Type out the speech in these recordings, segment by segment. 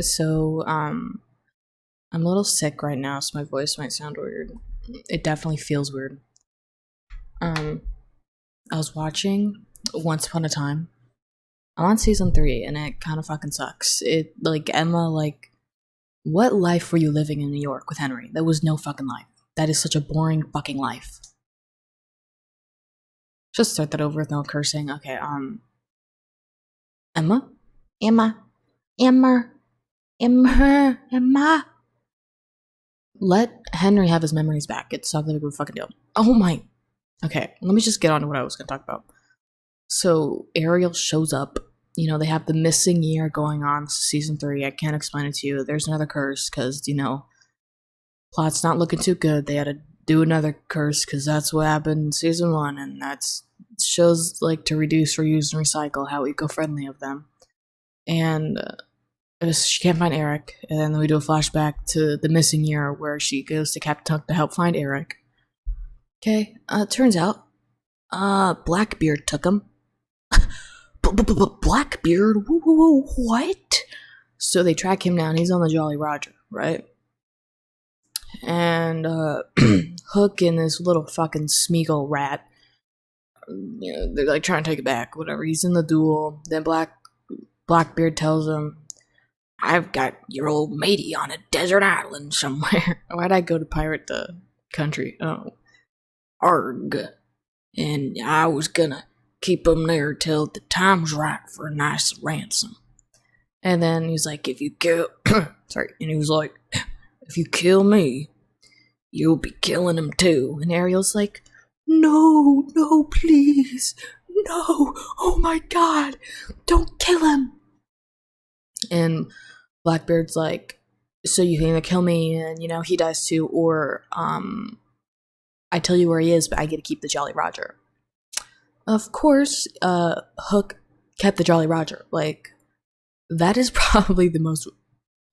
So, I'm a little sick right now, so my voice might sound weird. It definitely feels weird. Um, I was watching Once Upon a Time. I'm on season 3, and it kind of fucking sucks. Emma, what life were you living in New York with Henry? There was no fucking life. That is such a boring fucking life. Just start that over with no cursing. Okay, Emma? Emma? Emma? Emma? Let Henry have his memories back. It's not that big of a fucking deal. Oh my. Okay, let me just get on to what I was gonna talk about. So Ariel shows up. You know, they have the missing year going on, season 3. I can't explain it to you. There's another curse because, plot's not looking too good. They had to do another curse because that's what happened in season 1, and that's shows like to reduce, reuse, and recycle, how eco-friendly of them. And she can't find Eric, and then we do a flashback to the missing year where she goes to Captain Hook to help find Eric. Okay, turns out, Blackbeard took him. Blackbeard? What? So they track him down. He's on the Jolly Roger, right? And Hook and this little fucking Smeagol rat, they're like trying to take it back. Whatever. He's in the duel. Then Blackbeard tells him, "I've got your old matey on a desert island somewhere." Why'd I go to pirate the country? Oh, arg. And I was gonna keep him there till the time's right for a nice ransom. And then he's like, "If you kill," sorry, and he was like, "If you kill me, you'll be killing him too." And Ariel's like, "No, no, please, no, oh my god, don't kill him." And Blackbeard's like, "So you can either kill me and, he dies too, or, I tell you where he is, but I get to keep the Jolly Roger." Of course, Hook kept the Jolly Roger. That is probably the most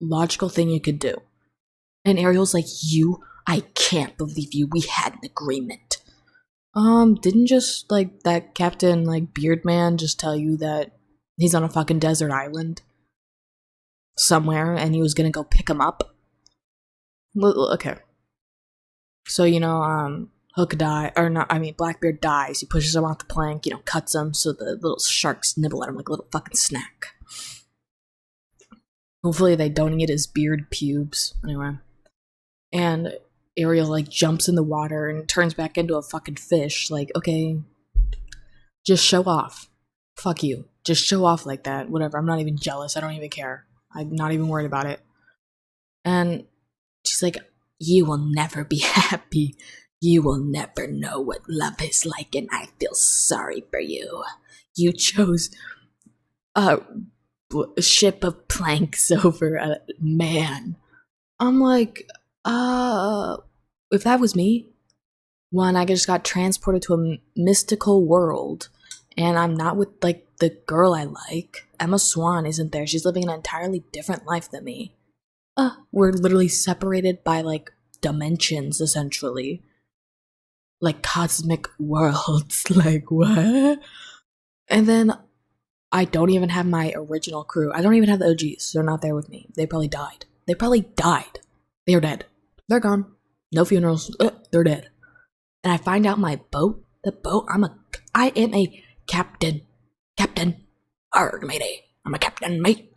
logical thing you could do. And Ariel's like, I can't believe you. We had an agreement. Didn't just, that Captain, Beardman just tell you that he's on a fucking desert island somewhere and he was gonna go pick him up? Okay. So, Blackbeard dies. He pushes him off the plank, cuts him so the little sharks nibble at him like a little fucking snack. Hopefully they don't eat his beard pubes. Anyway. And Ariel, jumps in the water and turns back into a fucking fish. Okay, just show off. Fuck you. Just show off like that. Whatever. I'm not even jealous. I don't even care. I'm not even worried about it. And she's like, "You will never be happy. You will never know what love is like, and I feel sorry for you. You chose a ship of planks over a man." I'm like, if that was me, one, I just got transported to a mystical world, and I'm not with, the girl I like. Emma Swan isn't there. She's living an entirely different life than me. We're literally separated by, dimensions, essentially. Cosmic worlds. What? And then I don't even have my original crew. I don't even have the OGs. They're not there with me. They probably died. They are dead. They're gone. No funerals. They're dead. And I find out my boat, I am a captain. Captain. Arg, matey. I'm a captain, mate.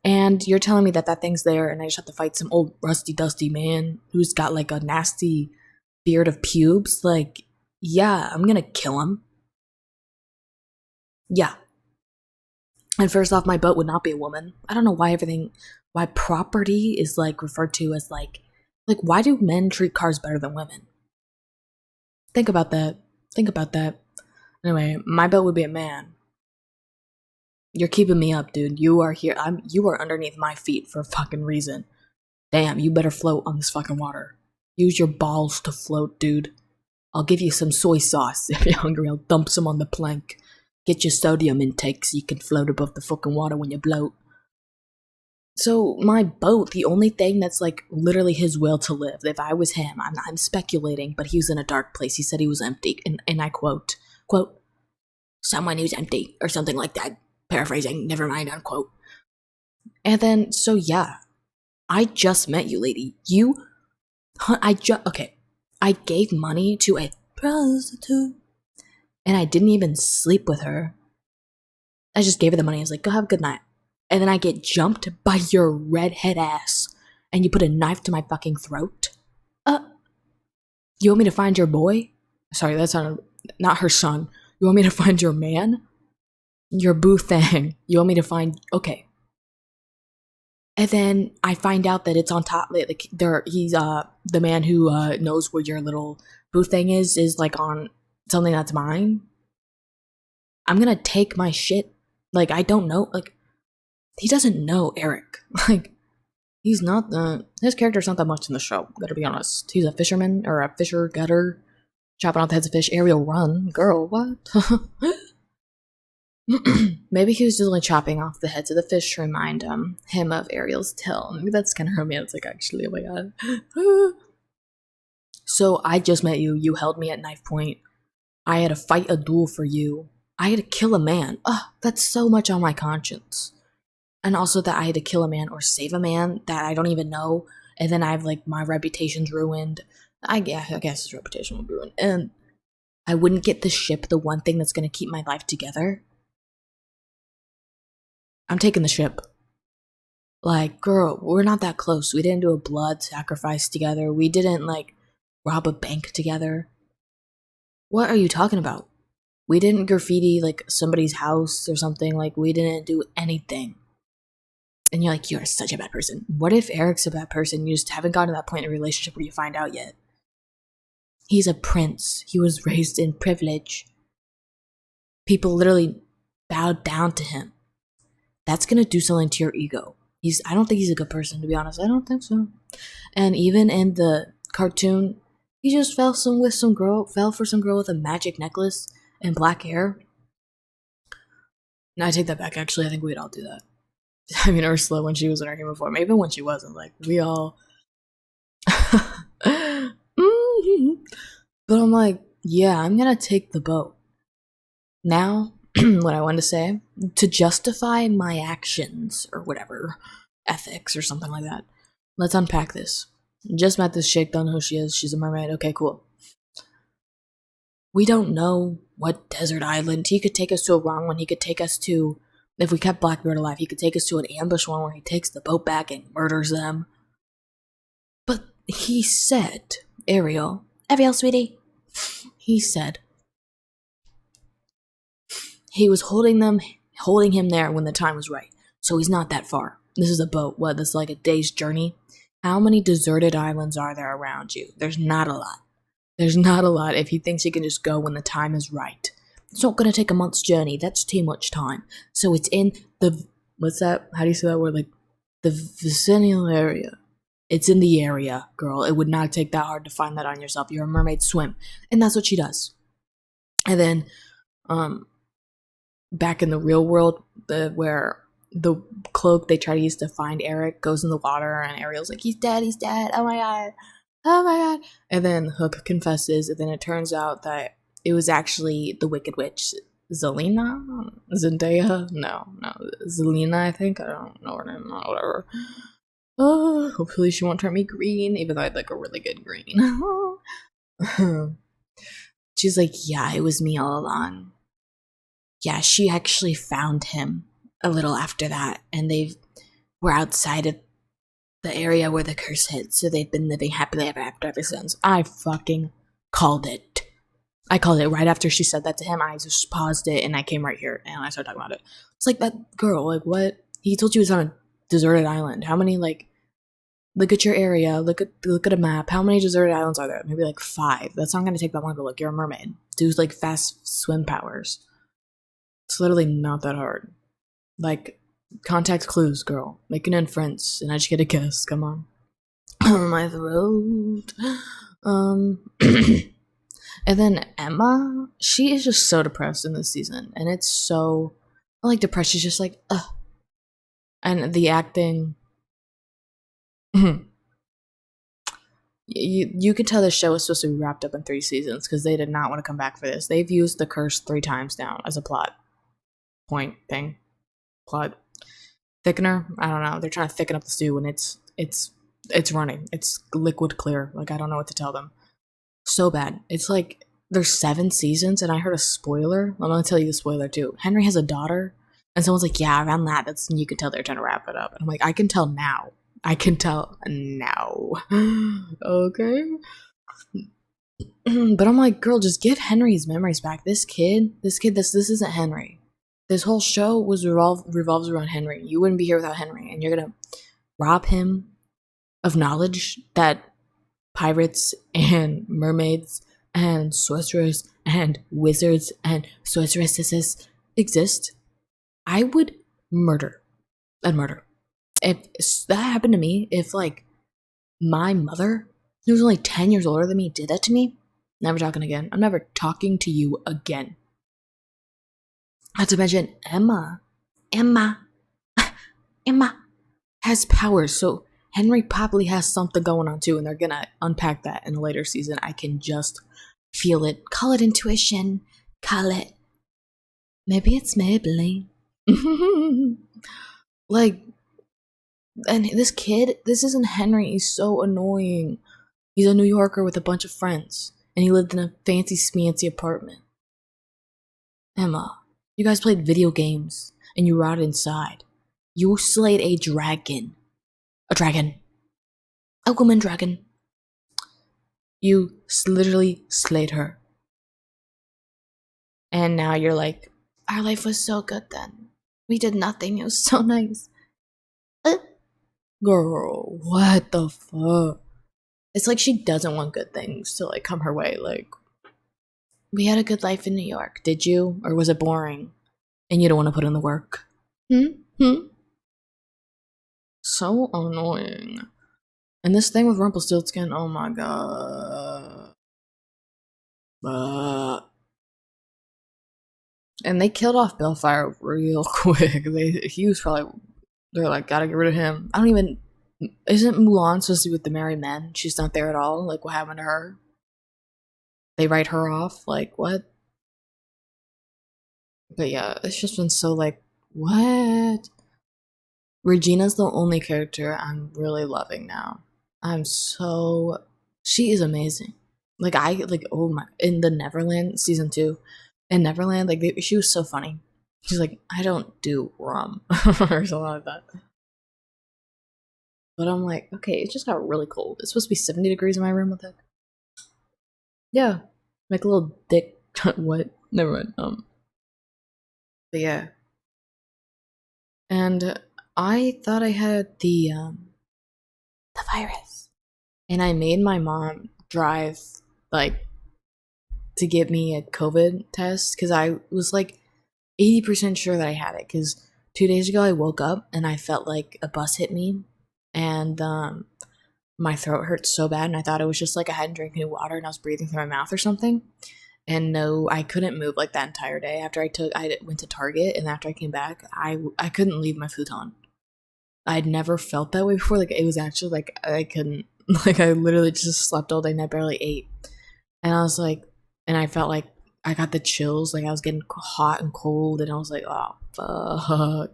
And you're telling me that thing's there and I just have to fight some old rusty dusty man who's got a nasty beard of pubes? Yeah, I'm gonna kill him. Yeah. And first off, my boat would not be a woman. I don't know why property is referred to as why do men treat cars better than women? Think about that. Anyway, my boat would be a man. You're keeping me up, dude. You are here. You are underneath my feet for a fucking reason. Damn, you better float on this fucking water. Use your balls to float, dude. I'll give you some soy sauce. If you're hungry, I'll dump some on the plank. Get your sodium intake so you can float above the fucking water when you bloat. So my boat, the only thing that's literally his will to live. If I was him, I'm speculating, but he was in a dark place. He said he was empty, and I quote, "Someone who's empty," or something like that. Paraphrasing, never mind, unquote. And then, so yeah, I just met you, lady. Okay. I gave money to a prostitute and I didn't even sleep with her. I just gave her the money. I was like, go have a good night. And then I get jumped by your redhead ass and you put a knife to my fucking throat. You want me to find your boy? Sorry, that's not her son. You want me to find your man? Your boo thing. You want me to find, okay. And then I find out that it's on top, like he's the man who knows where your little boo thing is like on something that's mine. I'm gonna take my shit. Like, I don't know, like, he doesn't know Eric. Like, he's not his character's not that much in the show, better be honest. He's a fisherman, or a fisher gutter, chopping off the heads of fish. Ariel, run. Girl, what? Maybe he was just only chopping off the heads of the fish to remind him of Ariel's tail. Maybe that's kind of romantic, actually. Oh my god. So, I just met you. You held me at knife point. I had to fight a duel for you. I had to kill a man. Ugh, that's so much on my conscience. And also that I had to kill a man or save a man that I don't even know. And then I have, like, my reputation's ruined. I guess his reputation will be ruined. And I wouldn't get the ship, the one thing that's going to keep my life together. I'm taking the ship. Like, girl, we're not that close. We didn't do a blood sacrifice together. We didn't, like, rob a bank together. What are you talking about? We didn't graffiti, like, somebody's house or something. Like, we didn't do anything. And you're like, you're such a bad person. What if Eric's a bad person? You just haven't gotten to that point in a relationship where you find out yet. He's a prince. He was raised in privilege. People literally bowed down to him. That's gonna do something to your ego. I don't think he's a good person, to be honest. I don't think so. And even in the cartoon, he just fell for some girl with a magic necklace and black hair. No, I take that back. Actually, I think we'd all do that. I mean, Ursula, when she was in her human form, even when she wasn't, like, we all. But I'm like, yeah, I'm gonna take the boat. Now, what I wanted to say, to justify my actions, or whatever, ethics, or something like that, let's unpack this. Just met this chick, don't know who she is, she's a mermaid, okay, cool. We don't know what desert island. He could take us to a wrong one. He could take us to, if we kept Blackbeard alive, he could take us to an ambush one where he takes the boat back and murders them. But he said, Ariel, sweetie, he said he was holding him there when the time was right. So he's not that far. This is a boat. What, this is like a day's journey? How many deserted islands are there around you? There's not a lot. There's not a lot if he thinks he can just go when the time is right. It's not going to take a month's journey. That's too much time. So it's in the, what's that? How do you say that word? Like, the vicinal area. It's in the area, girl. It would not take that hard to find that on yourself. You're a mermaid, swim. And that's what she does. And then, back in the real world, where the cloak they try to use to find Eric goes in the water, and Ariel's like, he's dead, oh my god. And then Hook confesses, and then it turns out that it was actually the Wicked Witch, Zelena? Zendaya? No, Zelena, I think. I don't know her name, whatever. Oh, hopefully she won't turn me green, even though I'd like a really good green. She's like, yeah, it was me all along. Yeah, she actually found him a little after that, and they were outside of the area where the curse hit, so they've been living happily ever since. I fucking called it. I called it right after she said that to him. I just paused it, and I came right here, and I started talking about it. It's like, that girl, like, what? He told you he was on a deserted island. How many, like, look at your area, look at a map. How many deserted islands are there? Maybe, like, 5. That's not gonna take that long to look. You're a mermaid. Dude's, like, fast swim powers. It's literally not that hard. Like, contact clues, girl. Make an inference, an educated guess. Come on. My throat. And then Emma, she is just so depressed in this season, and it's so, like, depressed. She's just like, ugh. And the acting, you can tell this show is supposed to be wrapped up in 3 seasons because they did not want to come back for this. They've used the curse 3 times now as a plot point thing. Plot thickener. I don't know. They're trying to thicken up the stew, and it's running. It's liquid clear. Like, I don't know what to tell them. So bad. It's like there's 7 seasons, and I heard a spoiler. I'm gonna tell you the spoiler too. Henry has a daughter, and someone's like, "Yeah, around that." That's you can tell they're trying to wrap it up. And I'm like, I can tell now. I can tell now. Okay. But I'm like, girl, just give Henry's memories back. This isn't Henry. This whole show revolves around Henry. You wouldn't be here without Henry, and you're gonna rob him of knowledge that pirates and mermaids and sorcerers and wizards and sorceresses exist. I would murder. I'd murder. If that happened to me, if like my mother, who was only 10 years older than me, did that to me, never talking again. I'm never talking to you again. Not to mention Emma has powers, so Henry probably has something going on too, and they're gonna unpack that in a later season. I can just feel it. Call it intuition. Call it. Maybe it's Maybelline. Like, and this isn't Henry. He's so annoying. He's a New Yorker with a bunch of friends, and he lived in a fancy smancy apartment. Emma, you guys played video games, and you rotted inside. You slayed a dragon. A dragon. A woman dragon. You literally slayed her. And now you're like, our life was so good then. We did nothing. It was so nice. Girl, what the fuck? It's like she doesn't want good things to like come her way. Like, we had a good life in New York. Did you? Or was it boring? And you don't want to put in the work? So annoying. And this thing with Rumpelstiltskin, oh my god. And they killed off Bellfire real quick. They're like, gotta get rid of him. Isn't Mulan supposed to be with the Merry Men? She's not there at all. Like, what happened to her? They write her off? Like, what? But yeah, it's just been so like, what? Regina's the only character I'm really loving now. She is amazing. Oh my, in the Neverland season 2, in Neverland, she was so funny. She's like, I don't do rum or something like that. But I'm like, okay, it just got really cold. It's supposed to be 70 degrees in my room with it. Yeah, make a little dick. What? Never mind. But yeah, and I thought I had the virus, and I made my mom drive like to get me a COVID test because I was like 80% sure that I had it. Because 2 days ago I woke up and I felt like a bus hit me, and my throat hurt so bad, and I thought it was just like I hadn't drank any water and I was breathing through my mouth or something. And no, I couldn't move like that entire day. After I went to Target, and after I came back, I couldn't leave my futon. I'd never felt that way before. Like, it was actually like I couldn't. Like, I literally just slept all day and I barely ate. And I was like, and I felt like I got the chills. Like, I was getting hot and cold, and I was like, oh fuck.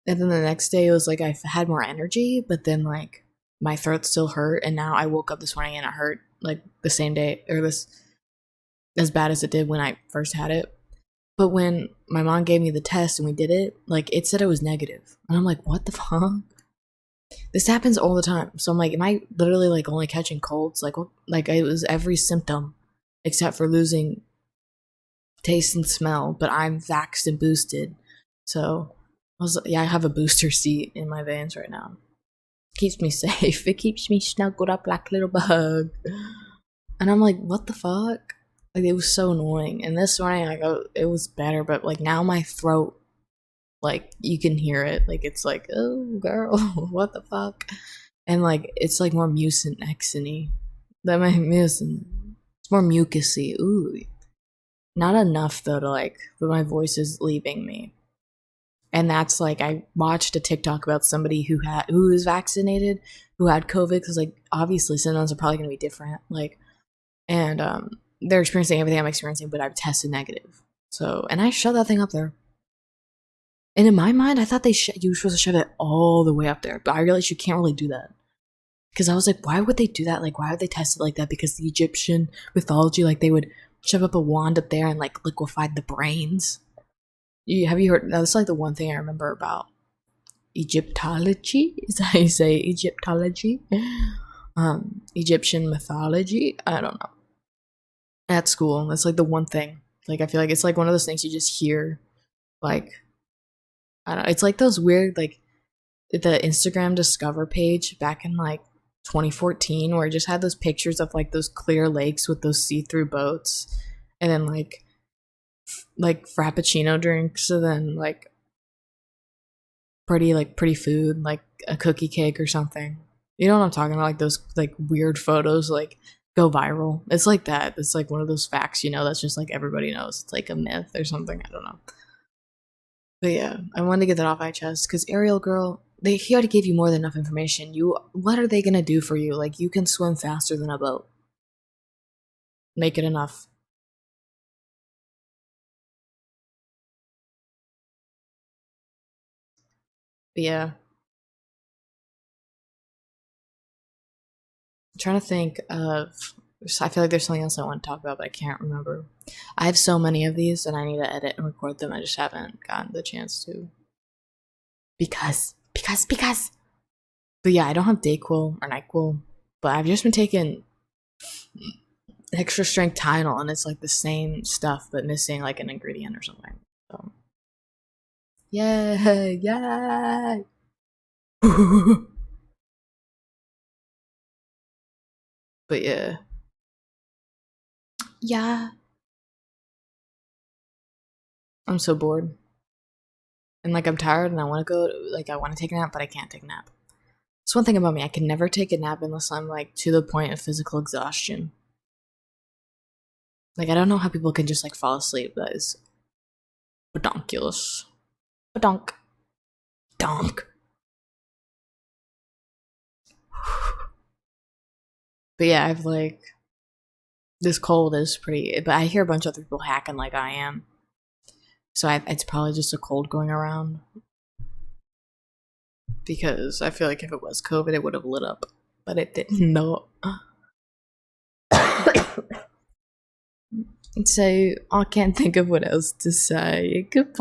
And then the next day, it was like I had more energy, but then like my throat still hurt. And now I woke up this morning and it hurt like the same day, or this as bad as it did when I first had it. But when my mom gave me the test and we did it, like, it said it was negative. And I'm like, what the fuck? This happens all the time. So I'm like, am I literally like only catching colds? Like it was every symptom except for losing taste and smell, but I'm vaxxed and boosted. So I have a booster seat in my veins right now. Keeps me safe. It keeps me snuggled up like a little bug. And I'm like, what the fuck? Like, it was so annoying. And this morning, it was better, but like now my throat, like, you can hear it. Like, it's like, oh girl, what the fuck? And like, it's like more mucinex-y than my mucin. It's more mucusy. Ooh, not enough though to like, but my voice is leaving me. And that's like, I watched a TikTok about somebody who was vaccinated, who had COVID, because like obviously symptoms are probably gonna be different. Like, and they're experiencing everything I'm experiencing, but I've tested negative. So, and I shoved that thing up there. And in my mind, I thought you were supposed to shove it all the way up there, but I realized you can't really do that. Because I was like, why would they do that? Like, why would they test it like that? Because the Egyptian mythology, like, they would shove up a wand up there and, like, liquefy the brains. Have you heard? That's, like, the one thing I remember about Egyptology. Is that how you say Egyptology? Egyptian mythology? I don't know. At school, that's, like, the one thing. Like, I feel like it's, like, one of those things you just hear. Like, I don't know. It's, like, those weird, like, the Instagram Discover page back in, like, 2014 where it just had those pictures of like those clear lakes with those see-through boats and then like frappuccino drinks and then like pretty food like a cookie cake or something. You know what I'm talking about? Like those like weird photos like go viral. It's like that. It's like one of those facts, that's just like everybody knows. It's like a myth or something. I don't know. But yeah, I wanted to get that off my chest because Ariel Girl, he already gave you more than enough information. What are they gonna do for you? Like you can swim faster than a boat. Make it enough. But yeah, I'm trying to think of. I feel like there's something else I want to talk about, but I can't remember. I have so many of these, and I need to edit and record them. I just haven't gotten the chance to. Because. But yeah, I don't have Dayquil or Nyquil, but I've just been taking extra strength Tylenol, and it's like the same stuff but missing like an ingredient or something. So yay, yay. But yeah, yeah. I'm so bored, and like I'm tired, and I want to go. Like I want to take a nap, but I can't take a nap. It's one thing about me. I can never take a nap unless I'm like to the point of physical exhaustion. Like I don't know how people can just like fall asleep. That is redonkulous. Donk. Donk. But yeah, I've like this cold is pretty. But I hear a bunch of other people hacking like I am. So it's probably just a cold going around. Because I feel like if it was COVID, it would have lit up. But it didn't. No. So I can't think of what else to say. Goodbye.